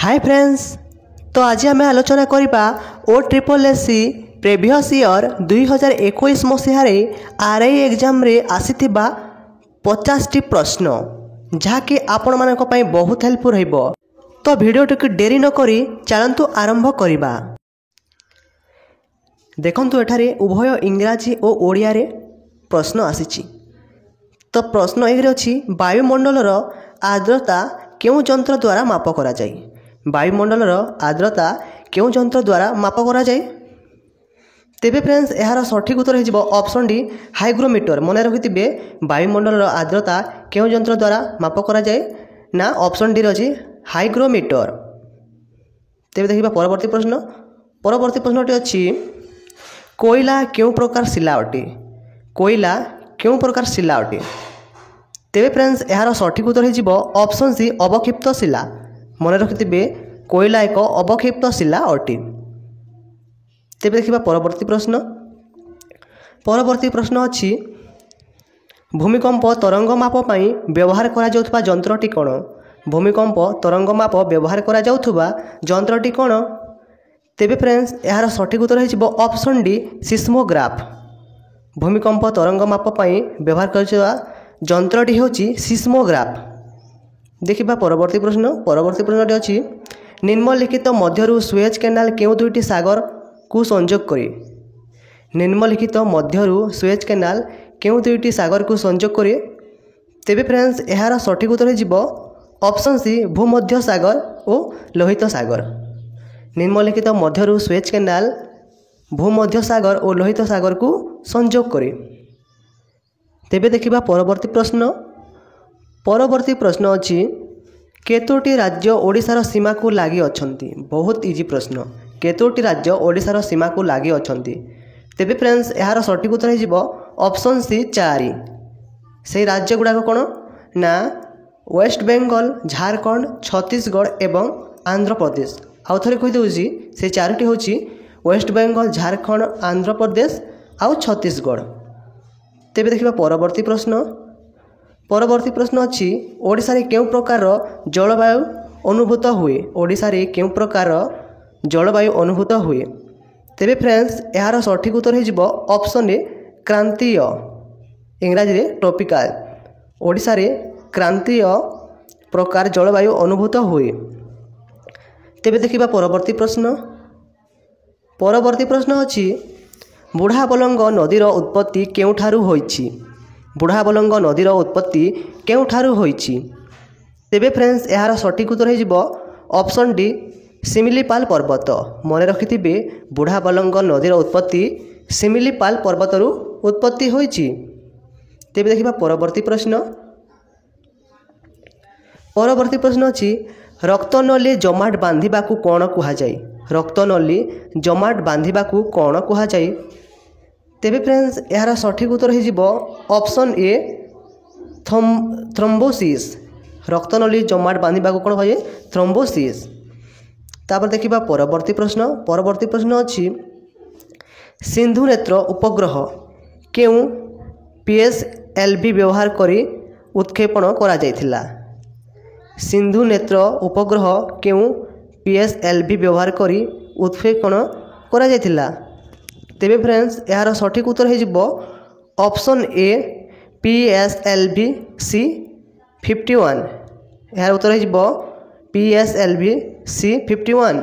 Hi friends, तो आज आम आलोचना करवा ओ ट्रिपल एससी प्रेवियस ईयर 2021 मसीह आरआई एग्जाम रे आसीथिबा 50टी प्रश्न जहाँकि आपण मानक पई बहुत हेल्पफुल रहिबो। तो वीडियो टिक डेरी न करी चलंतु आरंभ करिबा। देखंतु एठारे उभय इंग्राजी और ओडिया रे प्रश्न आसीची। तो प्रश्न एक अच्छी वायुमंडलर आर्द्रता केउं यंत्र द्वारा माप करा जाए। वायुमंडलर आर्द्रता केउं यंत्र द्वारा माप करा जाए। तेबे फ्रेंड्स यार सठिक उत्तर हो ऑप्शन डी हाइग्रोमीटर। मन रखिथे वायुमंडलर आर्द्रता केउं यंत्र द्वारा माप करा जाए ना ऑप्शन डी अच्छी हाइग्रोमीटर। तेबे देखिबा परवर्ती प्रश्न। परवर्ती प्रश्नटी अच्छी कोयला केउं प्रकार शिला अटे। कोयला केउं प्रकार शिला अटे। तेबे फ्रेंड्स यार सठिक उत्तर हो ऑप्शन सी अवक्षिप्त शिला। मन रखिथे कोयला एक अवक्षिप्त शिला अटे। तेबे देखिबा परवर्ती प्रश्न। परवर्ती प्रश्न अच्छी भूमिकंप तरंग माप पई व्यवहार करा जाउथबा यंत्रटी कोन। भूमिकंप तरंग माप व्यवहार करा जाउथबा यंत्रटी कोन। तेबे फ्रेंड्स यार सठिक उत्तर हो ऑप्शन डी सिस्मोग्राफ। भूमिकंप तरंग माप पई व्यवहार करा यंत्रटी होची सिस्मोग्राफ। देखिबा परवर्ती प्रश्न। परवर्ती प्रश्नटी अच्छी निम्नलिखित मध्यरु सुएज कैनाल केउं दुईटी सागर को संयोग करे। निम्नलिखित मध्यरु सुएज कैनाल केउं दुईटी सागर को संयोग करे। तेबे फ्रेंड्स यार सठिक उत्तर हो ऑप्शन सी भूमध्य सागर और लोहित सागर। निम्नलिखित मध्यरु सुएज कैनाल भूमध्य सागर और लोहित सागर को संयोग करे। तेबे देखिबा परवर्ती प्रश्न। परवर्ती प्रश्न अच्छी केतोटी राज्य ओडिशार सीमा को लागी अछंती। बहुत इजी प्रश्न। केतोटी राज्य ओडिशार सीमा को लागी अछंती। तेबे फ्रेंड्स यार सठिक उत्तर हो ऑप्शन सी 4। से राज्य गुड़ाक कौन ना वेस्ट बेंगल, झारखंड, छत्तीसगढ़ एवं आंध्र प्रदेश। आउ थे कहीदे से 4टी हूँ वेस्ट बेंगल, झारखंड, आंध्र प्रदेश आउ छत्तीसगढ़। तेबे देखिबा परवर्ती प्रश्न। परवर्ती प्रश्न अच्छी ओडिशा रे केउं प्रकार जलवायु अनुभूत हुए। ओडिशा रे केउं प्रकार जलवायु अनुभूत हुए। तेबे फ्रेंड्स यार सठिक उत्तर हो ऑप्शन ए क्रांतीय। इंग्राजी रे ट्रॉपिकल। ओडिशा रे क्रांतीय प्रकार जलवायु अनुभूत हुए। तेबे देखिबा परवर्ती प्रश्न। परवर्ती प्रश्न अच्छी बुढ़ाबलंग नदीर उत्पत्ति केउठारु होइछि। बुढ़ाबलंग नदीर उत्पत्ति केउठारु होइछि। तेबे फ्रेंड्स यार सठिक उत्तर हो ऑप्शन डी सिमिलीपाल पर्वत। मन रखिथिबे बुढ़ाबलंग नदीर उत्पत्ति सिमिलीपाल पर्वतरु उत्पत्ति होइछि। तेबे देखिबा परवर्ती प्रश्न। परवर्ती प्रश्न अच्छी रक्तनली जमाट बांधिबाकू कौन कुहाଯାଏ। रक्तनली जमाट बांधिबाकू कौन कुहाଯାଏ। तेबे फ्रेंड्स यार सठिक उत्तर हो ऑप्शन ए थ्रोम्बोसिस। रक्तनली जमाट बांधिबाकू कौन कहे थ्रोम्बोसिस। तापर देखिबा परवर्ती प्रश्न। परवर्ती प्रश्न अच्छी सिंधु नेत्र उपग्रह केउं PSLV व्यवहार करी उत्क्षेपण करा जायथिला। सिंधु नेत्र उपग्रह केउं PSLV व्यवहार करी उत्क्षेपण करा जायथिला। तेबे फ्रेंड्स यार सठिक उत्तर हो ऑप्शन ए PSLV C51। यार उत्तर हो PSLV C51।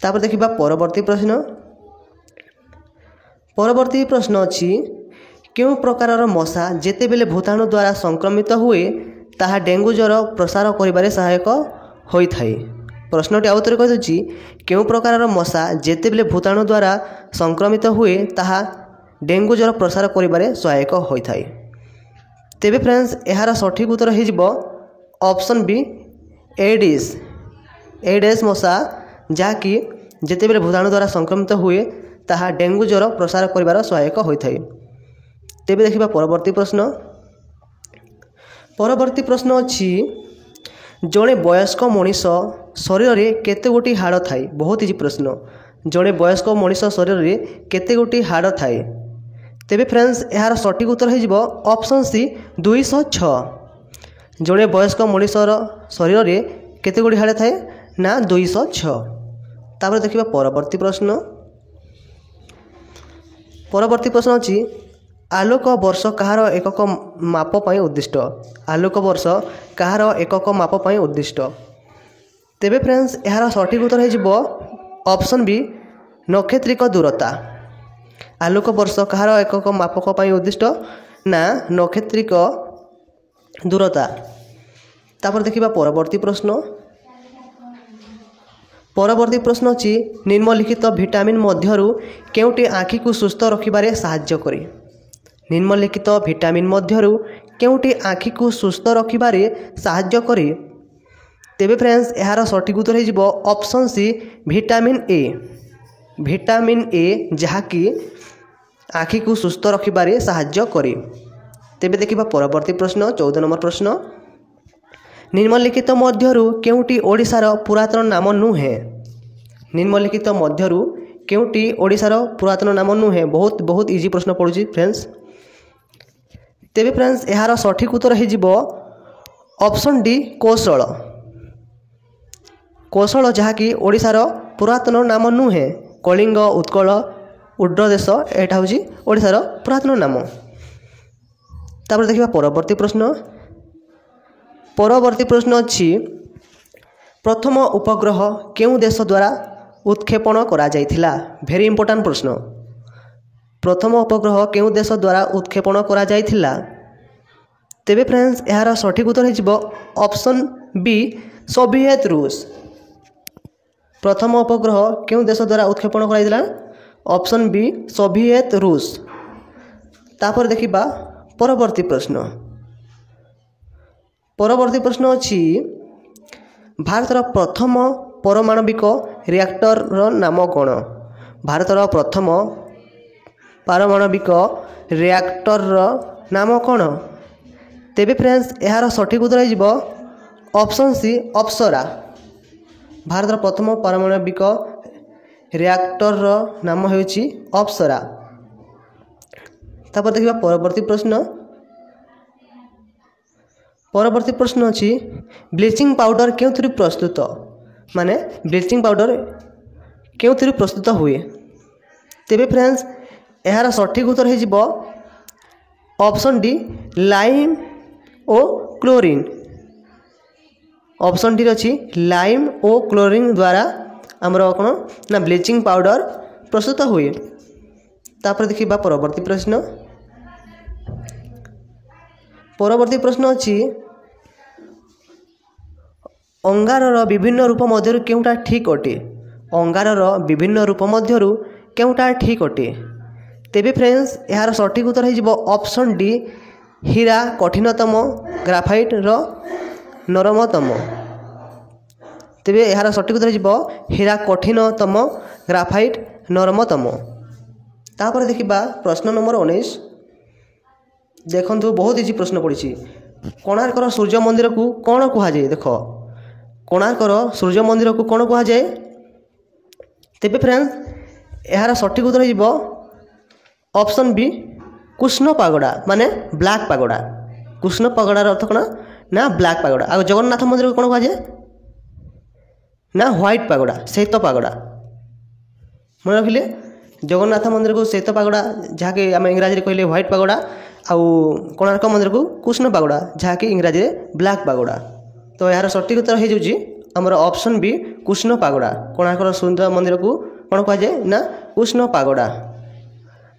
तापर देखिबा परवर्ती प्रश्न। परवर्ती प्रश्न अच्छी केउं प्रकारर मशा जेतेबेले भूताणु द्वारा संक्रमित हुए ताहा डेंगू ज्वर प्रसार करिबारे सहायक होइथाय। प्रश्नटी आउ थे कही केउं प्रकारर मशा जेतेबेले भूताणु द्वारा संक्रमित हुए ताहा डेंगू ज्वर प्रसार करिबारे सहायक होइथाय। तेबे फ्रेंड्स यार सठिक उत्तर हो ऑप्शन बी एडिस। एडिस मशा जहाँकि जेतेबेले भूताणु द्वारा संक्रमित हुए ताहा डेंगू ज्वर प्रसार करिबार सहायक होइथाय। तेबे देखिबा परवर्ती प्रश्न। परवर्ती प्रश्न अच्छी जड़े वयस्क मनीष शरीर में केते गोटी हाड़ थाए। बहुत इजी प्रश्न। जड़े वयस्क मनीष शरीर में केते गोटी हाड़ थाए। तेबे फ्रेंड्स यार सठिक उत्तर हो ऑप्शन सी 206। जड़े वयस्क मनीषर शरीर में केते गुड़ी हाड़े थाए ना 206। तापर देखिबा परवर्ती प्रश्न। परवर्ती प्रश्न अछि आलोक वर्ष कहार एकक माप पई उद्दिष्ट। आलोक वर्ष कहार एकक माप पई उद्दिष्ट। तेबे फ्रेंड्स यार सठिक उत्तर हो ऑप्शन बी नक्षत्रिक दूरता। आलोक वर्ष कहार एकक मापक पई उद्दिष्ट ना नक्षत्रिक दूरता। तापर देखिबा परवर्ती प्रश्न। परवर्ती प्रश्न अछि निम्नलिखित विटामिन मध्यरु केउटी आँखि को सुस्थ रखिबारे साहाय्य करे। निम्नलिखित विटामिन मध्यरु केउटी आँखि को सुस्थ रखिबारे साहाय्य करे। तेबे फ्रेंड्स यार सठिक उत्तर हो option C vitamin A. Vitamin A जहाँकि आँखि को सुस्थ रखिबारे साहाय्य करे। तेबे देखिबा परवर्ती प्रश्न 14 नंबर प्रश्न। निम्नलिखित मध्यरु केउटी ओडिशार पुरातन नाम नुहे। निम्नलिखित मध्यरु केउटी ओडिशार पुरातन नाम नुहे। बहुत इजी प्रश्न पड़ुछि फ्रेंड्स। तेबे फ्रेंड्स यार सठिक उत्तर हो ऑप्शन डी कौशल। कौशल जहाँकि ओडिशार पुरातन नाम नुहे। कलिंग उत्कल उड्रदेश एटा हूँ ओडिशार पुरातन नाम। तापर देखिबा परवर्ती प्रश्न। परवर्ती प्रश्न अछि प्रथम उपग्रह केउ देश द्वारा उत्क्षेपण करा जायथिला। वेरी इंपोर्टेंट प्रश्न। प्रथम उपग्रह केउ देश द्वारा उत्क्षेपण करा जायथिला। तेबे फ्रेंड्स यार सठिक उत्तर हो ऑप्शन बी सोवियत रूस। प्रथम उपग्रह केउ देश द्वारा उत्क्षेपण करा ऑप्शन बी सोवियत रूस। तापर देखिबा परवर्ती प्रश्न। परवर्ती प्रश्न अछि भारतर प्रथम पारमाणविक रिएक्टर नाम कौन। भारतर प्रथम पारमाणविक रिएक्टर नाम कौन। तेबे फ्रेंड्स यार सठिक उत्तर हो ऑप्शन सी अप्सरा। भारतर प्रथम पारमाणविक रिएक्टर नाम होउछि अप्सरा। तापर देखिबा परवर्ती प्रश्न। परवर्ती प्रश्न अछि ब्लीचिंग पाउडर केउथि प्रस्तुत। माने ब्लीचिंग पाउडर केउथि प्रस्तुत हुए। तेबे फ्रेंड्स यार सठिक उत्तर हो ऑप्शन डी लाइम ओ क्लोरीन। ऑप्शन डी अछि लाइम ओ क्लोरीन द्वारा आमर कौन ना ब्लीचिंग पाउडर प्रस्तुत हुए। तापर देखिबा परवर्ती प्रश्न। परवर्ती प्रश्न अछि अंगारर विभिन्न रूप मध्यरु केउटा ठीक अटे। अंगारर विभिन्न रूप मध्यरु केउटा ठीक अटे। तेबे फ्रेंड्स यार सठिक उत्तर हो ऑप्शन डी हीरा कठिनतम ग्राफाइट नरमतम। तेबे यार सठिक उत्तर हो हीरा कठिनतम ग्राफाइट नरमतम। तापर देखिबा प्रश्न नंबर 19। देखंतु बहुत इजी प्रश्न पड़ी। कोणार्कर सूर्य मंदिर को कौन कह जाए। देख कोणार्कर सूर्य मंदिर को कौन कह जाए। तेबे फ्रेंड्स यार सठिक उत्तर हो ऑप्शन बी कृष्ण पागोड़ा माने ब्लैक पागोड़ा। कृष्ण पागोड़ार अर्थ कौन ना ब्लैक पागोड़ा। आ जगन्नाथ मंदिर को कौन कह जाए ना व्हाइट पागोड़ा श्वेत पागोड़ा। मन रखिले जगन्नाथ मंदिर को श्वेत पागोड़ा जहाँकि आम इंग्राजी कहले व्हाइट पागोड़ा। आउ कोणार्क मंदिर को कृष्ण पागोड़ा जहाँकि इंग्राजी ब्लैक पागोड़ा। तो यार सठिक उत्तर हो जामर ऑप्शन बी कृष्ण पागोड़ा। कोणार्क सूर्य मंदिर को कौन कह जाए ना कृष्ण पागोड़ा।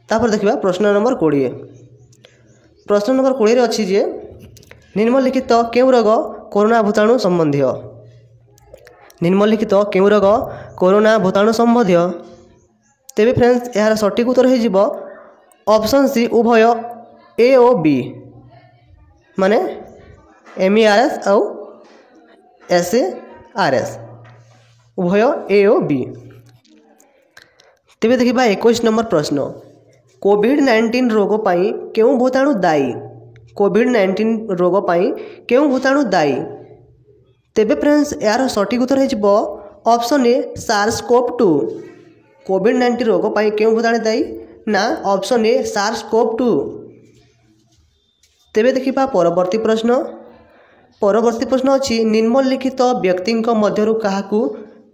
तापर देखिबा प्रश्न नंबर 20। प्रश्न नंबर 20 अच्छी जे निम्नलिखित केउ रोग कोरोना भूताणु संबंधी। निम्नलिखित केउ रोग कोरोना भूताणु संबंधी। तेबे फ्रेंड्स यार सठिक उत्तर हो ऑप्शन सी उभय ए ओ बी माने MERS आउ SARS उभय ए ओ बी। तेबे देखिबा 21 नंबर प्रश्न। कोविड-19 रोग पाई केउ भूताणु दायी। कोविड-19 रोग पाई केउ भूताणु दायी। तेबे फ्रेंड्स यार सठिक उत्तर हो ऑप्शन ए SARS-CoV-2। कोविड-19 रोग पाई केउ भूताणु दायी ना ऑप्शन ए SARS-CoV-2। तेबे देखिबा परवर्ती प्रश्न। परवर्ती प्रश्न अच्छी निम्नलिखित व्यक्ति मध्यरु काहाकू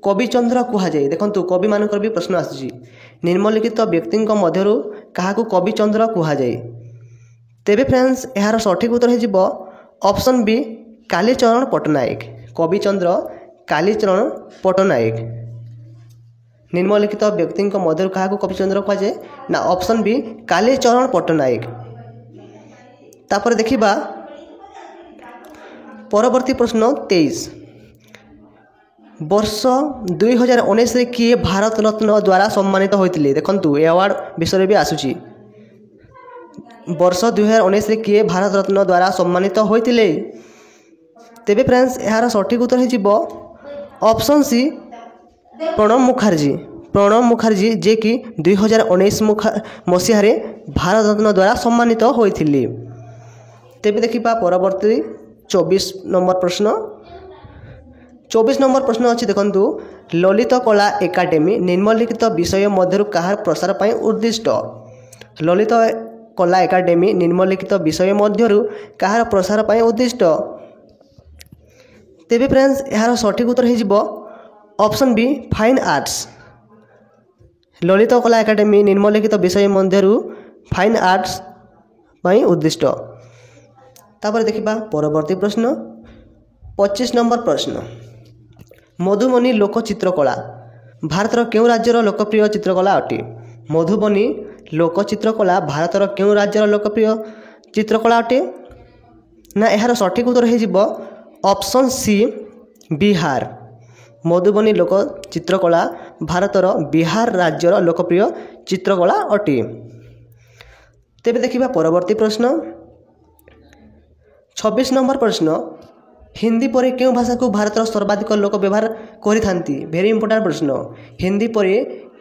कविचंद्र कहुए। देखो कवि मानकर भी प्रश्न आसी निम्नलिखित व्यक्ति मध्यरु काहाकू कविचंद्र कहुए। तेबे फ्रेंड्स यार सठिक उत्तर हो ऑप्शन बी कालीचरण पट्टनायक। कविचंद्र कालीचरण पट्टनायक। निम्नलिखित व्यक्ति मध्यरु काहाकू कविचंद्र कहुए ना ऑप्शन बी कालीचरण पट्टनायक। तापर देखिबा परवर्ती प्रश्न 23 वर्ष 2019 रे किए भारत रत्न द्वारा सम्मानित होइतिले। देखंतु ए अवार्ड विषय भी आसुची वर्ष 2019 रे किए भारत रत्न द्वारा सम्मानित होइतिले। तेबे फ्रेंड्स यार सठिक उत्तर हो ऑप्शन सी प्रणब मुखर्जी। प्रणब मुखर्जी जे कि 2019 मसीह भारत रत्न द्वारा सम्मानित होइतिले। तेबे देखिबा परवर्ती 24 नंबर प्रश्न। 24 नंबर प्रश्न अच्छी देखंतु ललित कला एकाडेमी निम्नलिखित विषय मध्यरु कहार प्रसार पाई उद्दिष्ट। ललित कला एकाडेमी निम्नलिखित विषय मध्यरु कहार प्रसार पाई उद्दिष्ट। तेबे फ्रेंड्स यार सठिक उत्तर हो option be fine arts. Lalit कला एकाडेमी निम्नलिखित विषय मध्यरु फाइन आर्ट्स पाई उद्दिष्ट। तापर देखिबा परवर्ती प्रश्न 25 नंबर प्रश्न मधुबनी लोक चित्रकला भारतर केउं राज्यर लोकप्रिय चित्रकला अटे। मधुबनी लोक चित्रकला भारतर केउं राज्यर लोकप्रिय चित्रकला अटे ना यार सठिक उत्तर हो ऑप्शन सी बिहार। मधुबनी लोक चित्रकला भारतर बिहार राज्यर लोकप्रिय चित्रकला अटे। तेबे देखिबा परवर्ती प्रश्न 26 नंबर प्रश्न हिंदी पर क्यों भाषा को भारत सर्वाधिक लोक व्यवहार करिथांती। वेरी इंपोर्टेंट प्रश्न। हिंदी पर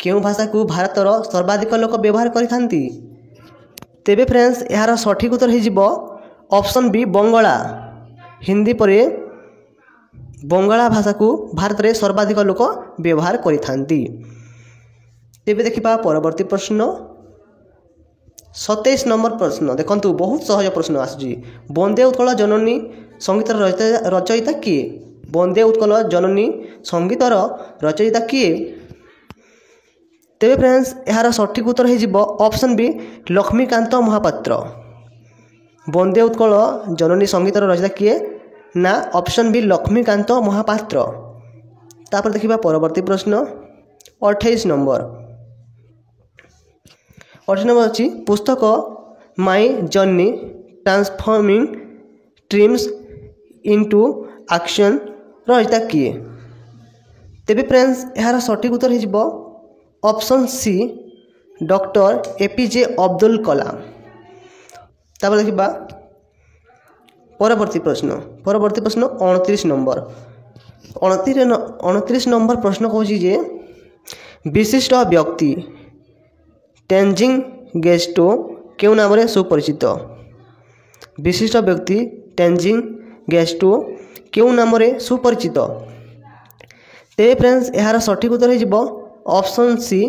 क्यों भाषा को भारत सर्वाधिक लोक व्यवहार करिथांती। तेबे फ्रेंड्स यार सठिक उत्तर हो ऑप्शन बी बंगला। हिंदी पर बंगला भाषा को भारत में सर्वाधिक लोक व्यवहार करिथांती। तेबे देखिबा परवर्ती प्रश्न 27 नंबर प्रश्न। देखंतु बहुत सहज प्रश्न आसुची वंदे उत्कल जननी संगीतर रचयिता किए। वंदे उत्कल जननी संगीतर रचयिता किए। तेबे फ्रेंड्स यार सठिक उत्तर हो ऑप्शन बी लक्ष्मीकांत महापात्र। वंदे उत्कल जननी संगीतर रचयिता किए ना ऑप्शन बी लक्ष्मीकांत महापात्र। तापर देखिबा परवर्ती प्रश्न 28 नंबर। 28 नंबर अच्छी पुस्तक my journey transforming dreams into action रचयिता किए। तेबे फ्रेंड्स यार सठिक उत्तर हो option C doctor APJ Abdul Kalam. तापर देखिबा परवर्ती प्रश्न 29 नंबर। 29 नंबर प्रश्न कहूँ जे विशिष्ट व्यक्ति तेनजिंग गेस्टो केउं नाम रे सुपरिचित। विशिष्ट व्यक्ति तेनजिंग गेस्टो केउं नाम रे सुपरिचित। तेबे फ्रेंड्स यार सठिक उत्तर हो ऑप्शन सी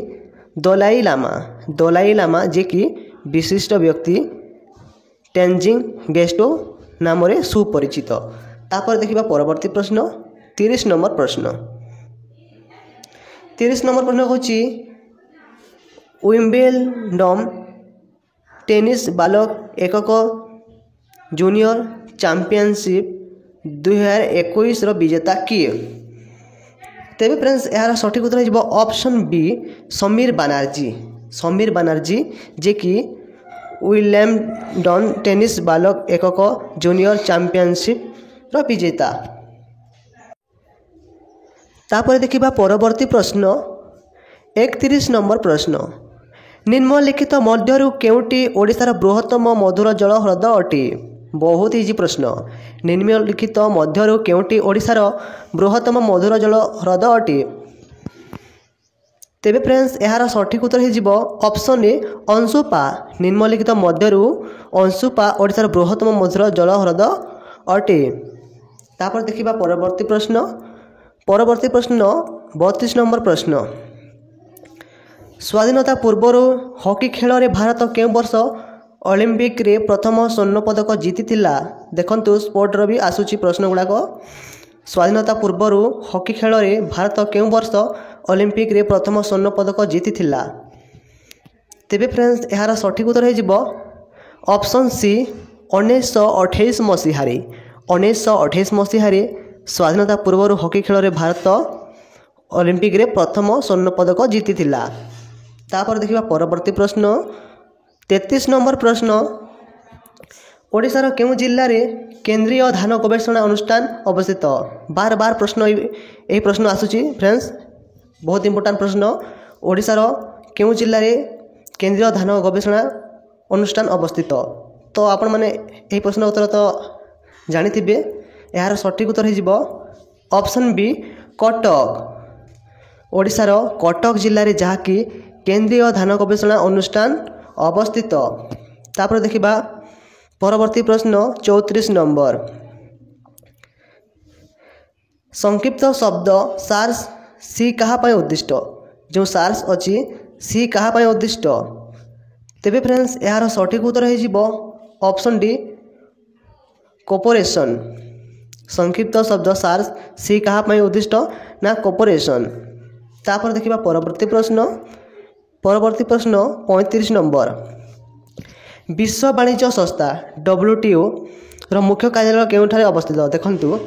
दलाई लामा। दलाई लामा जे कि विशिष्ट व्यक्ति तेनजिंग गेस्टो नाम रे सुपरिचित। तापर देखिबा परवर्ती प्रश्न 30 नंबर प्रश्न। 30 नंबर प्रश्न होची विम्बलडन टेनिस बालक एकक जूनियर चैंपियनशिप 2021 विजेता किए। तेबे फ्रेंड्स यार सठिक उत्तर हो ऑप्शन बी समीर बनर्जी। समीर बनर्जी जे कि विम्बलडन टेनिस बालक एकक जूनियर चैंपियनशिप विजेता। तापर देखिबा परवर्ती प्रश्न 31 नंबर प्रश्न निम्नलिखित मध्यरु केउटी ओडिशार बृहत्तम मधुर जल ह्रद अटे। बहुत इजी प्रश्न। निम्नलिखित मध्यरु केउटी ओडिशार बृहत्तम मधुर जल ह्रद अटे। तेबे फ्रेंड्स यार सठिक उत्तर हो ऑप्शन ए अंशुपा। निम्नलिखित मध्यरु अंशुपा ओडिशार बृहत्तम मधुर जल ह्रद अटे। तापर देखिबा परवर्ती प्रश्न 32 नंबर प्रश्न स्वाधीनता पूर्व हॉकी खेल रे भारत केउं वर्ष ओलंपिक रे प्रथम स्वर्ण पदक जीतिथिला देखंतु स्पोर्टर भी आसुची प्रश्न गुड़ाक स्वाधीनता पूर्वर हॉकी खेल रे भारत केउं वर्ष ओलंपिक रे प्रथम स्वर्ण पदक जीतिथिला तेबे फ्रेंड्स यार सठिक उत्तर हो ऑप्शन सी 1928 मसीहारे 1928 मसीहारे स्वाधीनता पूर्वर हॉकी खेल रे भारत ओलंपिक रे प्रथम स्वर्ण पदक जीतिथिला। तापर देखिबा परवर्ती प्रश्न 33 नंबर प्रश्न ओडिशार केउं जिल्ला रे केंद्रीय धान गवेषणा अनुष्ठान अवस्थित बार बार प्रश्न यही प्रश्न आसुची फ्रेंड्स बहुत इंपोर्टेंट प्रश्न ओडिशार केउं जिल्ला रे केंद्रीय धान गवेषणा अनुष्ठान अवस्थित तो आपण माने यही प्रश्न उत्तर तो जानी थिबे यार सठिक उत्तर हो ऑप्शन बी कटक ओडिशार कटक जिल्ला रे जहाँकि केंद्रीय धान गवेषणा अनुष्ठान अवस्थित। तापर देखिबा परवर्ती प्रश्न 34 नंबर संक्षिप्त शब्द सार्स सी कहा पाए उद्दिष्ट जो सार्स अच्छी सी कहा पाए उद्दिष्ट तेबे फ्रेंड्स यार सठिक उत्तर हो ऑप्शन डी कोपोरेशन संक्षिप्त शब्द सार्स सी कहा पाए उद्दिष्ट ना कोपोरेशन। तापर देखिबा परवर्ती प्रश्न 35 नंबर विश्व वाणिज्य संस्था WTO रो मुख्य कार्यालय केउठारे अवस्थित देखंतु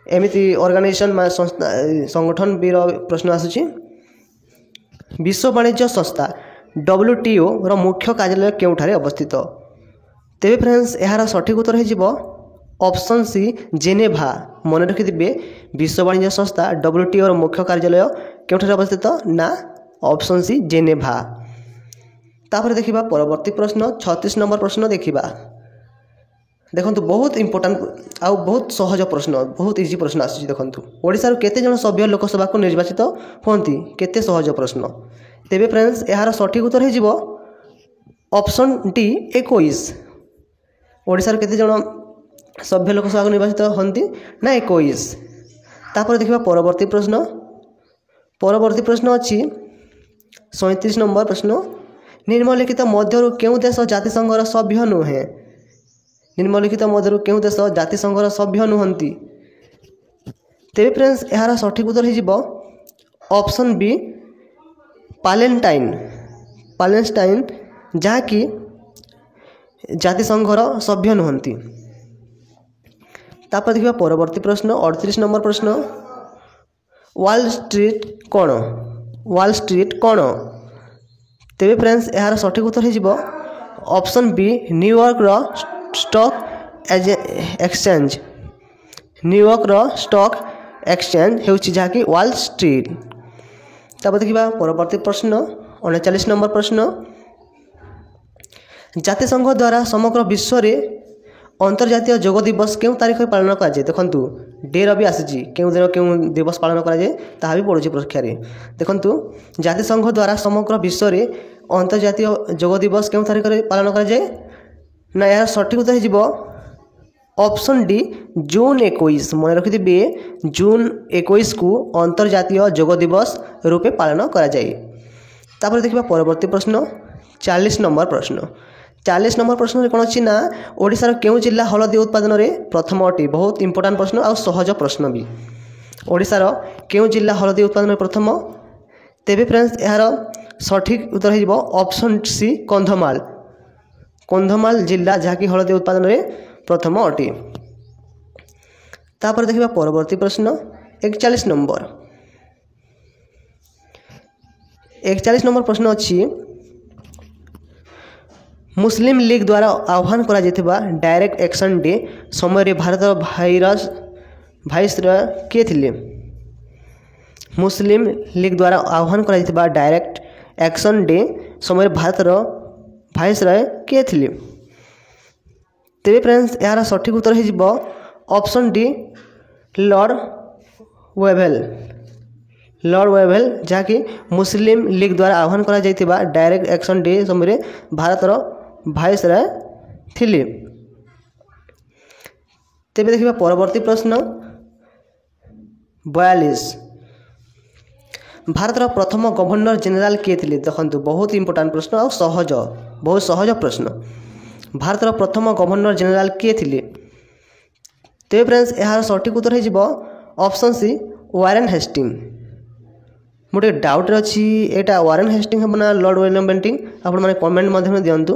एमिति ऑर्गेनाइजेशन संस्था संगठन भी प्रश्न आसुची विश्व वाणिज्य संस्था WTO रो मुख्य कार्यालय केउठारे अवस्थित तेबे फ्रेंड्स यार सठिक उत्तर हो ऑप्शन सी जेनेभा मन रखिथिबे विश्व वाणिज्य संस्था WTO रो मुख्य कार्यालय केउठारे अवस्थित ना ऑप्शन सी जेनेभा। तापर देखिबा परवर्ती प्रश्न 36 नंबर प्रश्न देखिबा देखंतु बहुत इंपोर्टेंट आउ बहुत सहज प्रश्न बहुत इजी प्रश्न आसुची देखंतु ओडिसा रो केते जन सभ्य लोकसभा को निर्वाचित होंती केते सहज प्रश्न तेबे फ्रेंड्स यार सठिक उत्तर हो ऑप्शन डी 21 ओडिसा रो केते जन सभ्य लोकसभा को निर्वाचित होंती ना 21। तापर देखिबा परवर्ती प्रश्न अच्छी 37 नंबर प्रश्न निम्नलिखित मध्यरु केउं देश जातिसंघर सभ्य नुहे निम्नलिखित मध्यरु केउं देश जातिसंघर सभ्य नुहंती तेबे फ्रेंड्स यार सठिक उत्तर हो ऑप्शन बी पालेस्टाइन जहाँकि जातिसंघर सभ्य नुहंती। तापर देखिबा परवर्ती प्रश्न 38 नंबर प्रश्न वॉल स्ट्रीट कौन तेबे फ्रेंड्स यार सठिक उत्तर हो ऑप्शन बी न्यूयॉर्क रो स्टॉक एक्सचेंज न्यूयॉर्क रो स्टॉक एक्सचेंज हेउची जहाँकि वॉल स्ट्रीट। तापर देखिबा परवर्ती प्रश्न 39 नंबर प्रश्न जातिसंघ द्वारा समग्र विश्व रे अंतर्जातीय योग दिवस केउं तारीख पालन करा जाय देखंतु डेर भी आसीची केउं दिन केउं दिवस पालन करा जाय ताहा भी पड़ुची परीक्षा रे देखंतु जातिसंघ द्वारा समग्र विश्व रे अंतर्जातीय योग दिवस केउं तारीख रे पालन करा जाय ना यार सठिक उत्तर हो ऑप्शन डी जून 21 मन रखिथिबे जून 21 को अंतर्जातीय योग दिवस रूपे पालन करा जाय। तापर देखिबा परवर्ती प्रश्न 40 नंबर प्रश्न कौन अच्छी ना ओडिशार केउं जिल्ला हलदी उत्पादन रे प्रथम अटी बहुत इंपोर्टेंट प्रश्न और सहज प्रश्न भी ओडिशार केउं जिल्ला हलदी उत्पादन रे प्रथम तेबे फ्रेंड्स यार सठिक उत्तर हो ऑप्शन सी कंधमाल जिल्ला जहाँकि हलदी उत्पादन रे प्रथम अटी। तापर देखिबा परवर्ती प्रश्न 41 नंबर प्रश्न अच्छी मुस्लिम लीग द्वारा आह्वान करा जायथिबा डायरेक्ट एक्शन डे समय भारत भाइसरॉय किए थिले मुस्लिम लीग द्वारा आह्वान करा जायथिबा डायरेक्ट एक्शन डे समय भारत भाइसरॉय किए थिले तेबे फ्रेंड्स यार सठिक उत्तर हो ऑप्शन डी लॉर्ड वेवेल जहाँकि मुस्लिम लीग द्वारा आह्वान करा जायथिबा डायरेक्ट एक्शन डे समय भारत भाइसरॉय थिले। तेबे देखिबा परवर्ती प्रश्न 42 भारत प्रथम गवर्नर जनरल किए थिले देखंतु बहुत इंपोर्टेंट प्रश्न और बहुत सहज प्रश्न ଭାରତର ପ୍ରଥମ ଗଭର୍ଣ୍ଣର ଜେନେରାଲ କିଏ ଥିଲେ? ତେବେ ଫ୍ରେଣ୍ଡସ୍ ଏହାର ସଠିକ୍ ଉତ୍ତର ହୋଇଯିବ ଅପସନ୍ ସି ୱାରେନ୍ ହେଷ୍ଟିଂ। ମୁଁ ଟିକେ ଡାଉଟ୍ରେ ଅଛି ଏଇଟା ୱାରେନ୍ ହେଷ୍ଟିଂ ହେବ ନା ଲର୍ଡ଼ ୱିଲିୟମ୍ ବେଣ୍ଟିଂ, ଆପଣମାନେ କମେଣ୍ଟ ମାଧ୍ୟମରେ ଦିଅନ୍ତୁ।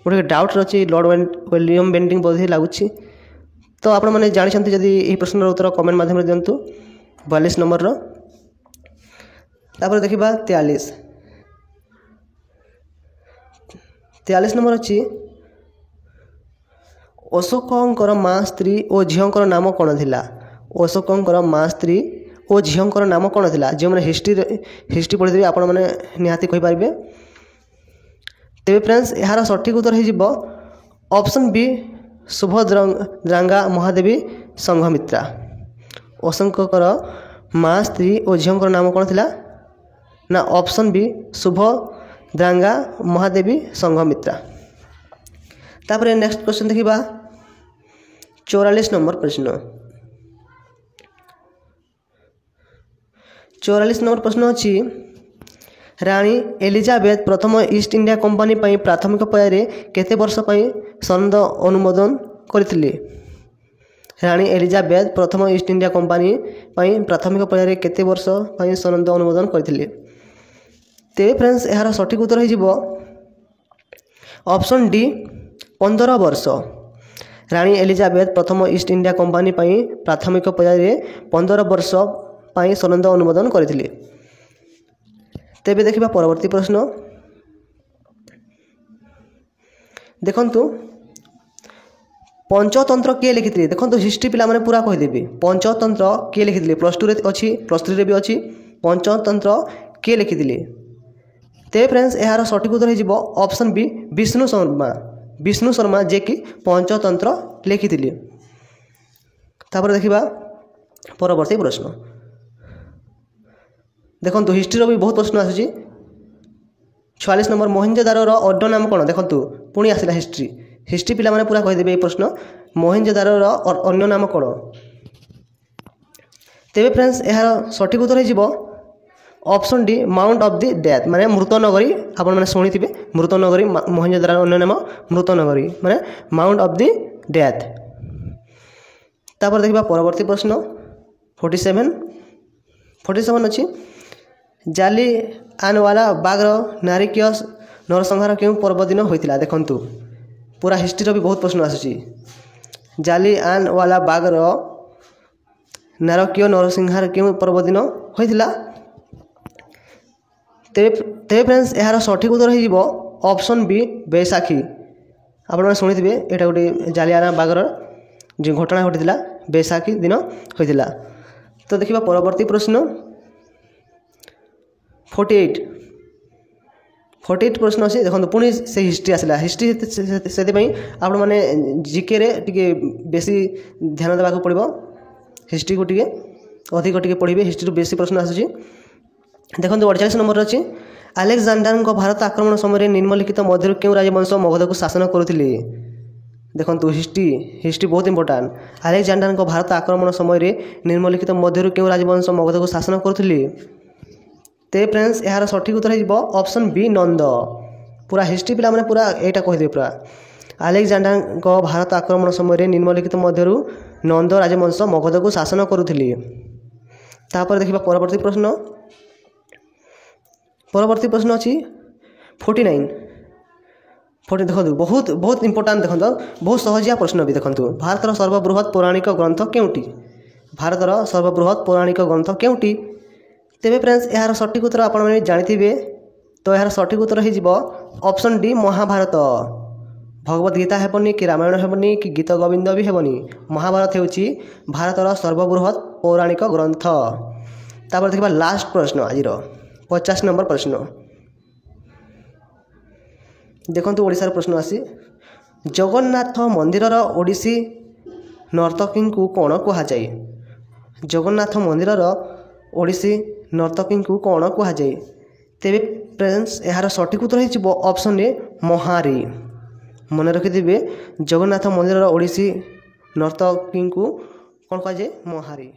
ମୁଁ ଟିକେ ଡାଉଟ୍ରେ ଅଛି ଲର୍ଡ଼ ୱିଲିୟମ୍ ବେଣ୍ଟିଂ ବୋଧେ ଲାଗୁଛି। ତ ଆପଣମାନେ ଜାଣିଛନ୍ତି ଯଦି ଏହି ପ୍ରଶ୍ନର ଉତ୍ତର କମେଣ୍ଟ ମାଧ୍ୟମରେ ଦିଅନ୍ତୁ 42 ନମ୍ବରର। ତାପରେ ଦେଖିବା 43 ନମ୍ବର ଅଛି ଅଶୋକଙ୍କର ମା ସ୍ତ୍ରୀ ଓ ଝିଅଙ୍କର ନାମ କ'ଣ ଥିଲା? ଅଶୋକଙ୍କର ମା ସ୍ତ୍ରୀ ଓ ଝିଅଙ୍କର ନାମ କ'ଣ ଥିଲା? ଯେଉଁମାନେ ହିଷ୍ଟ୍ରି ପଢ଼ିଥିବେ ଆପଣମାନେ ନିହାତି କହିପାରିବେ। ତେବେ ଫ୍ରେଣ୍ଡସ୍ ଏହାର ସଠିକ୍ ଉତ୍ତର ହୋଇଯିବ ଅପସନ୍ ବି ସୁଭଦ୍ରାଙ୍ଗା ମହାଦେବୀ ସଂଘମିତ୍ରା। ଅଶୋକଙ୍କର ମା ସ୍ତ୍ରୀ ଓ ଝିଅଙ୍କର ନାମ କ'ଣ ଥିଲା? ନା ଅପସନ୍ ବି ସୁଭଦ୍ରାଙ୍ଗା ମହାଦେବୀ ସଂଘମିତ୍ରା। ତାପରେ ନେକ୍ସଟ କ୍ୱେଶ୍ଚନ୍ ଦେଖିବା 44 ନମ୍ବର ପ୍ରଶ୍ନ। 44 ନମ୍ବର ପ୍ରଶ୍ନ ଅଛି ରାଣୀ ଏଲିଜାବେଥ ପ୍ରଥମ ଇଷ୍ଟ ଇଣ୍ଡିଆ କମ୍ପାନୀ ପାଇଁ ପ୍ରାଥମିକ ପର୍ଯ୍ୟାୟରେ କେତେ ବର୍ଷ ପାଇଁ ସନଦ ଅନୁମୋଦନ କରିଥିଲେ? ରାଣୀ ଏଲିଜାବେଥ ପ୍ରଥମ ଇଷ୍ଟ ଇଣ୍ଡିଆ କମ୍ପାନୀ ପାଇଁ ପ୍ରାଥମିକ ପର୍ଯ୍ୟାୟରେ କେତେ ବର୍ଷ ପାଇଁ ସନଦ ଅନୁମୋଦନ କରିଥିଲେ? ତେବେ ଫ୍ରେଣ୍ଡସ୍ ଏହାର ସଠିକ୍ ଉତ୍ତର ହୋଇଯିବ ଅପସନ୍ ଡି 15 ବର୍ଷ। ରାଣୀ ଏଲିଜାବେଥ ପ୍ରଥମ ଇଷ୍ଟ ଇଣ୍ଡିଆ କମ୍ପାନୀ ପାଇଁ ପ୍ରାଥମିକ ପର୍ଯ୍ୟାୟରେ 15 ବର୍ଷ ପାଇଁ ସନଦ ଅନୁମୋଦନ କରିଥିଲେ। ତେବେ ଦେଖିବା ପରବର୍ତ୍ତୀ ପ୍ରଶ୍ନ। ଦେଖନ୍ତୁ ପଞ୍ଚତନ୍ତ୍ର କିଏ ଲେଖିଥିଲେ? ଦେଖନ୍ତୁ ହିଷ୍ଟ୍ରି ପିଲାମାନେ ପୁରା କହିଦେବେ ପଞ୍ଚତନ୍ତ୍ର କିଏ ଲେଖିଥିଲେ। +2ରେ ଅଛି, +3ରେ ବି ଅଛି। ପଞ୍ଚତନ୍ତ୍ର କିଏ ଲେଖିଥିଲେ? ତେବେ ଫ୍ରେଣ୍ଡସ୍ ଏହାର ସଠିକ୍ ଉତ୍ତର ହୋଇଯିବ ଅପସନ୍ ବି ବିଷ୍ଣୁ ଶର୍ମା। ବିଷ୍ଣୁ ଶର୍ମା ଯିଏକି ପଞ୍ଚତନ୍ତ୍ର ଲେଖିଥିଲେ। ତାପରେ ଦେଖିବା ପରବର୍ତ୍ତୀ ପ୍ରଶ୍ନ। ଦେଖନ୍ତୁ ହିଷ୍ଟ୍ରିର ବି ବହୁତ ପ୍ରଶ୍ନ ଆସୁଛି। 44 ନମ୍ବର ମୋହେଞ୍ଜୋଦାରୋର ଅଡ୍ଡ ନାମ କ'ଣ? ଦେଖନ୍ତୁ ପୁଣି ଆସିଲା ହିଷ୍ଟ୍ରି ପିଲାମାନେ ପୁରା କହିଦେବେ এই ପ୍ରଶ୍ନ ମୋହେଞ୍ଜୋଦାରୋର ଅନ୍ୟ ନାମ କ'ଣ? ତେବେ ଫ୍ରେଣ୍ଡସ୍ ଏହାର ସଠିକ୍ ଉତ୍ତର ହୋଇଯିବ option D mount of the death, ମାନେ ମୃତନଗରୀ। ଆପଣମାନେ ଶୁଣିଥିବେ ମୃତନଗରୀ, ମୋହେଞ୍ଜୋଦାରୋର ଅନ୍ୟ ନାମ ମୃତନଗରୀ, ମାନେ ମାଉଣ୍ଟ ଅଫ୍ ଦି ଡେଥ୍। ତାପରେ ଦେଖିବା ପରବର୍ତ୍ତୀ ପ୍ରଶ୍ନ 47 ଅଛି ଜାଲିଆନୱାଲା ବାଗର ନାରକୀୟ ନରସଂହାର କେଉଁ ପର୍ବ ଦିନ ହୋଇଥିଲା? ଦେଖନ୍ତୁ ପୁରା ହିଷ୍ଟ୍ରିର ବି ବହୁତ ପ୍ରଶ୍ନ ଆସୁଛି। ଜାଲିଆନୱାଲା ବାଗର ନାରକୀୟ ନରସଂହାର କେଉଁ ପର୍ବ ଦିନ ହୋଇଥିଲା? ତେବେ ଫ୍ରେଣ୍ଡସ୍ ଏହାର ସଠିକ୍ ଉତ୍ତର ହୋଇଯିବ ଅପସନ୍ ବି ବୈଶାଖୀ। ଆପଣମାନେ ଶୁଣିଥିବେ ଏଇଟା ଗୋଟେ ଜାଲିଆନୱାଲା ବାଗର ଯେଉଁ ଘଟଣା ଘଟିଥିଲା ବୈଶାଖୀ ଦିନ ହୋଇଥିଲା। ତ ଦେଖିବା ପରବର୍ତ୍ତୀ ପ୍ରଶ୍ନ 48 ପ୍ରଶ୍ନ ଅଛି। ଦେଖନ୍ତୁ ପୁଣି ସେ ହିଷ୍ଟ୍ରି ଆସିଲା। ହିଷ୍ଟ୍ରି ସେଥିପାଇଁ ଆପଣମାନେ ଜିକେରେ ଟିକେ ବେଶୀ ଧ୍ୟାନ ଦେବାକୁ ପଡ଼ିବ। ହିଷ୍ଟ୍ରିକୁ ଟିକେ ଅଧିକ ଟିକେ ପଢ଼ିବେ, ହିଷ୍ଟ୍ରିରୁ ବେଶୀ ପ୍ରଶ୍ନ ଆସୁଛି। ଦେଖନ୍ତୁ 48 ନମ୍ବର ଅଛି ଆଲେକ୍ଜାଣ୍ଡାରଙ୍କ ଭାରତ ଆକ୍ରମଣ ସମୟରେ ନିମ୍ନଲିଖିତ ମଧ୍ୟରୁ କେଉଁ ରାଜବଂଶ ମଗଧକୁ ଶାସନ କରୁଥିଲେ? ଦେଖନ୍ତୁ ହିଷ୍ଟ୍ରି ବହୁତ ଇମ୍ପୋର୍ଟାଣ୍ଟ। ଆଲେକ୍ଜାଣ୍ଡାରଙ୍କ ଭାରତ ଆକ୍ରମଣ ସମୟରେ ନିମ୍ନଲିଖିତ ମଧ୍ୟରୁ କେଉଁ ରାଜବଂଶ ମଗଧକୁ ଶାସନ କରୁଥିଲେ? ତେବେ ଫ୍ରେଣ୍ଡସ୍ ଏହାର ସଠିକ୍ ଉତ୍ତର ହୋଇଯିବ ଅପସନ୍ ବି ନନ୍ଦ। ପୁରା ହିଷ୍ଟ୍ରି ପିଲାମାନେ ପୁରା ଏଇଟା କହିଦେବେ ପୁରା ଆଲେକ୍ଜାଣ୍ଡାରଙ୍କ ଭାରତ ଆକ୍ରମଣ ସମୟରେ ନିମ୍ନଲିଖିତ ମଧ୍ୟରୁ ନନ୍ଦ ରାଜବଂଶ ମଗଧକୁ ଶାସନ କରୁଥିଲେ। ତାପରେ ଦେଖିବା ପରବର୍ତ୍ତୀ ପ୍ରଶ୍ନ ଅଛି 49। ଦେଖନ୍ତୁ ବହୁତ ଇମ୍ପୋର୍ଟାଣ୍ଟ। ଦେଖନ୍ତୁ ବହୁତ ସହଜିଆ ପ୍ରଶ୍ନ ବି। ଦେଖନ୍ତୁ ଭାରତର ସର୍ବବୃହତ୍ ପୌରାଣିକ ଗ୍ରନ୍ଥ କେଉଁଟି? ଭାରତର ସର୍ବବୃହତ୍ ପୌରାଣିକ ଗ୍ରନ୍ଥ କେଉଁଟି? ତେବେ ଫ୍ରେଣ୍ଡସ୍ ଏହାର ସଠିକ୍ ଉତ୍ତର ଆପଣମାନେ ଜାଣିଥିବେ। ତ ଏହାର ସଠିକ୍ ଉତ୍ତର ହୋଇଯିବ ଅପସନ୍ ଡି ମହାଭାରତ। ଭଗବତ ଗୀତା ହେବନି, କି ରାମାୟଣ ହେବନି, କି ଗୀତ ଗୋବିନ୍ଦ ବି ହେବନି। ମହାଭାରତ ହେଉଛି ଭାରତର ସର୍ବବୃହତ୍ ପୌରାଣିକ ଗ୍ରନ୍ଥ। ତାପରେ ଦେଖିବା ଲାଷ୍ଟ ପ୍ରଶ୍ନ ଆଜିର 50 ନମ୍ବର ପ୍ରଶ୍ନ। ଦେଖନ୍ତୁ ଓଡ଼ିଶାର ପ୍ରଶ୍ନ ଆସି ଜଗନ୍ନାଥ ମନ୍ଦିରର ଓଡ଼ିଶୀ ନର୍ତ୍ତକୀଙ୍କୁ କ'ଣ କୁହାଯାଏ? ଜଗନ୍ନାଥ ମନ୍ଦିରର ଓଡ଼ିଶୀ ନର୍ତ୍ତକୀଙ୍କୁ କ'ଣ କୁହାଯାଏ? ତେବେ ଫ୍ରେଣ୍ଡସ୍ ଏହାର ସଠିକ୍ ଉତ୍ତର ହୋଇଯିବ ଅପସନ୍ ଏ ମହାରୀ। ମନେ ରଖିଥିବେ ଜଗନ୍ନାଥ ମନ୍ଦିରର ଓଡ଼ିଶୀ ନର୍ତ୍ତକୀଙ୍କୁ କ'ଣ କୁହାଯାଏ? ମହାରୀ।